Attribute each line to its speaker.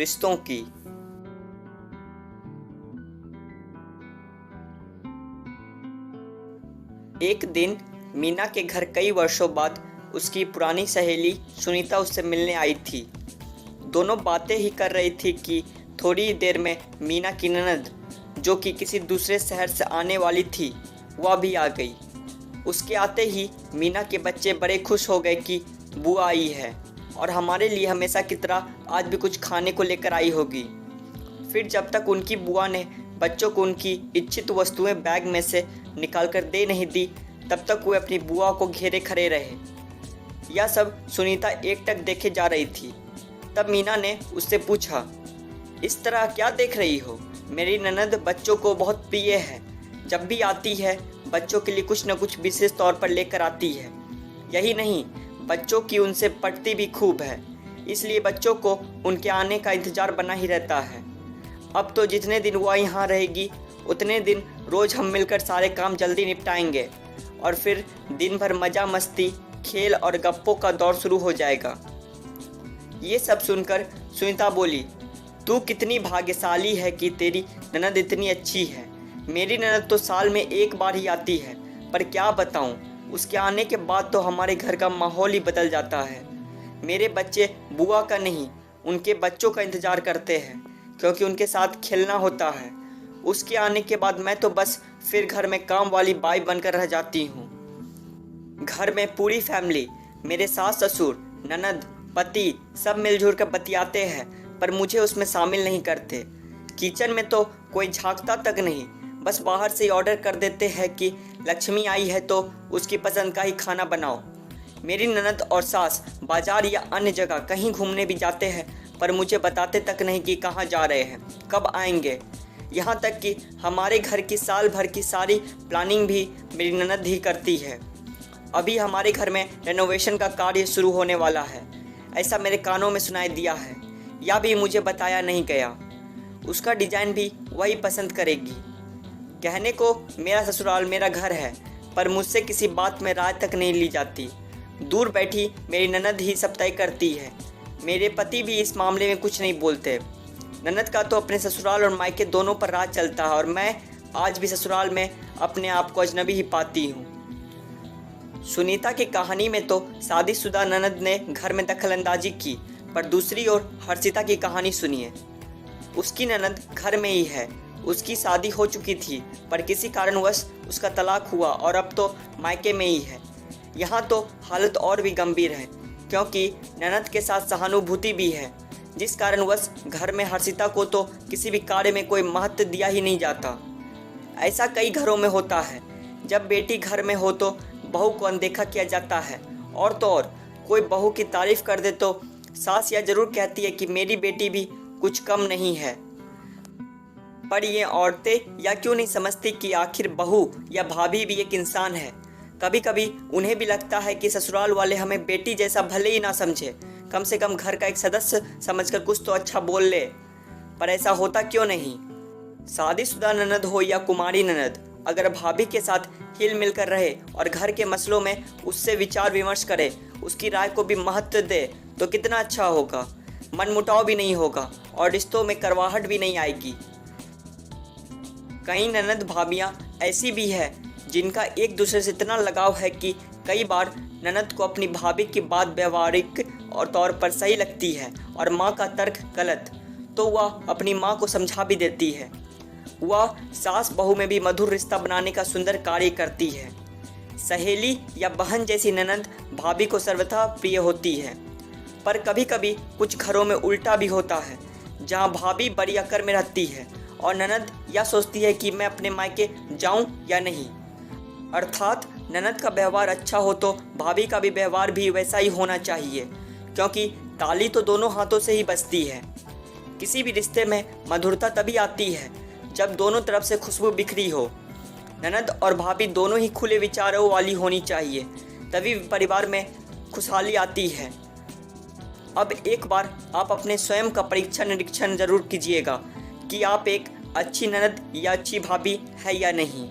Speaker 1: रिश्तों की। एक दिन मीना के घर कई वर्षों बाद उसकी पुरानी सहेली सुनीता उससे मिलने आई थी। दोनों बातें ही कर रही थी कि थोड़ी ही देर में मीना की ननद, जो कि किसी दूसरे शहर से आने वाली थी, वह भी आ गई। उसके आते ही मीना के बच्चे बड़े खुश हो गए कि बुआ आई है और हमारे लिए हमेशा की तरह आज भी कुछ खाने को लेकर आई होगी। फिर जब तक उनकी बुआ ने बच्चों को उनकी इच्छित वस्तुएं बैग में से निकाल कर दे नहीं दी, तब तक वे अपनी बुआ को घेरे खड़े रहे। यह सब सुनीता एकटक देखे जा रही थी। तब मीना ने उससे पूछा, इस तरह क्या देख रही हो? मेरी ननद बच्चों को बहुत प्रिय है। जब भी आती है बच्चों के लिए कुछ न कुछ विशेष तौर पर लेकर आती है। यही नहीं, बच्चों की उनसे पटती भी खूब है, इसलिए बच्चों को उनके आने का इंतज़ार बना ही रहता है। अब तो जितने दिन वह यहाँ रहेगी उतने दिन रोज़ हम मिलकर सारे काम जल्दी निपटाएंगे और फिर दिन भर मज़ा मस्ती, खेल और गप्पों का दौर शुरू हो जाएगा। ये सब सुनकर सुनीता बोली, तू कितनी भाग्यशाली है कि तेरी ननद इतनी अच्छी है। मेरी ननद तो साल में एक बार ही आती है, पर क्या बताऊं, उसके आने के बाद तो हमारे घर का माहौल ही बदल जाता है। मेरे बच्चे बुआ का नहीं, उनके बच्चों का इंतज़ार करते हैं, क्योंकि उनके साथ खेलना होता है। उसके आने के बाद मैं तो बस फिर घर में काम वाली बाई बनकर रह जाती हूँ। घर में पूरी फैमिली, मेरे सास ससुर, ननद, पति सब मिलजुल कर बतियाते हैं, पर मुझे उसमें शामिल नहीं करते। किचन में तो कोई झांकता तक नहीं, बस बाहर से ऑर्डर कर देते हैं कि लक्ष्मी आई है तो उसकी पसंद का ही खाना बनाओ। मेरी ननद और सास बाजार या अन्य जगह कहीं घूमने भी जाते हैं, पर मुझे बताते तक नहीं कि कहाँ जा रहे हैं, कब आएंगे। यहाँ तक कि हमारे घर की साल भर की सारी प्लानिंग भी मेरी ननद ही करती है। अभी हमारे घर में रेनोवेशन का कार्य शुरू होने वाला है, ऐसा मेरे कानों में सुनाई दिया है। यह भी मुझे बताया नहीं गया। उसका डिज़ाइन भी वही पसंद करेगी। कहने को मेरा ससुराल मेरा घर है, पर मुझसे किसी बात में राय तक नहीं ली जाती। दूर बैठी मेरी ननद ही सब तय करती है। मेरे पति भी इस मामले में कुछ नहीं बोलते। ननद का तो अपने ससुराल और मायके दोनों पर राज चलता है और मैं आज भी ससुराल में अपने आप को अजनबी ही पाती हूँ। सुनीता की कहानी में तो शादीशुदा ननद ने घर में दखलंदाजी की, पर दूसरी ओर हर्षिता की कहानी सुनिए। उसकी ननद घर में ही है। उसकी शादी हो चुकी थी, पर किसी कारणवश उसका तलाक हुआ और अब तो मायके में ही है। यहाँ तो हालत और भी गंभीर है, क्योंकि ननद के साथ सहानुभूति भी है, जिस कारणवश घर में हर्षिता को तो किसी भी कार्य में कोई महत्व दिया ही नहीं जाता। ऐसा कई घरों में होता है। जब बेटी घर में हो तो बहू को अनदेखा किया जाता है, और तो और कोई बहू की तारीफ कर दे तो सास यह जरूर कहती है कि मेरी बेटी भी कुछ कम नहीं है। पर ये औरतें या क्यों नहीं समझती कि आखिर बहू या भाभी भी एक इंसान है। कभी कभी उन्हें भी लगता है कि ससुराल वाले हमें बेटी जैसा भले ही ना समझे, कम से कम घर का एक सदस्य समझकर कुछ तो अच्छा बोल ले। पर ऐसा होता क्यों नहीं? शादीशुदा ननद हो या कुमारी ननद, अगर भाभी के साथ हिल मिलकर रहे और घर के मसलों में उससे विचार विमर्श करे, उसकी राय को भी महत्व दे, तो कितना अच्छा होगा। मनमुटाव भी नहीं होगा और रिश्तों में करवाहट भी नहीं आएगी। कई ननद भाभियाँ ऐसी भी है जिनका एक दूसरे से इतना लगाव है कि कई बार ननद को अपनी भाभी की बात व्यवहारिक और तौर पर सही लगती है और माँ का तर्क गलत, तो वह अपनी माँ को समझा भी देती है। वह सास बहू में भी मधुर रिश्ता बनाने का सुंदर कार्य करती है। सहेली या बहन जैसी ननद भाभी को सर्वथा प्रिय होती है। पर कभी कभी कुछ घरों में उल्टा भी होता है, जहाँ भाभी बड़ी अक्कर में रहती है और ननद यह सोचती है कि मैं अपने मायके जाऊं या नहीं। अर्थात ननद का व्यवहार अच्छा हो तो भाभी का भी व्यवहार भी वैसा ही होना चाहिए, क्योंकि ताली तो दोनों हाथों से ही बजती है। किसी भी रिश्ते में मधुरता तभी आती है जब दोनों तरफ से खुशबू बिखरी हो। ननद और भाभी दोनों ही खुले विचारों वाली होनी चाहिए, तभी परिवार में खुशहाली आती है। अब एक बार आप अपने स्वयं का परीक्षण निरीक्षण जरूर कीजिएगा कि आप एक अच्छी ननद या अच्छी भाभी है या नहीं।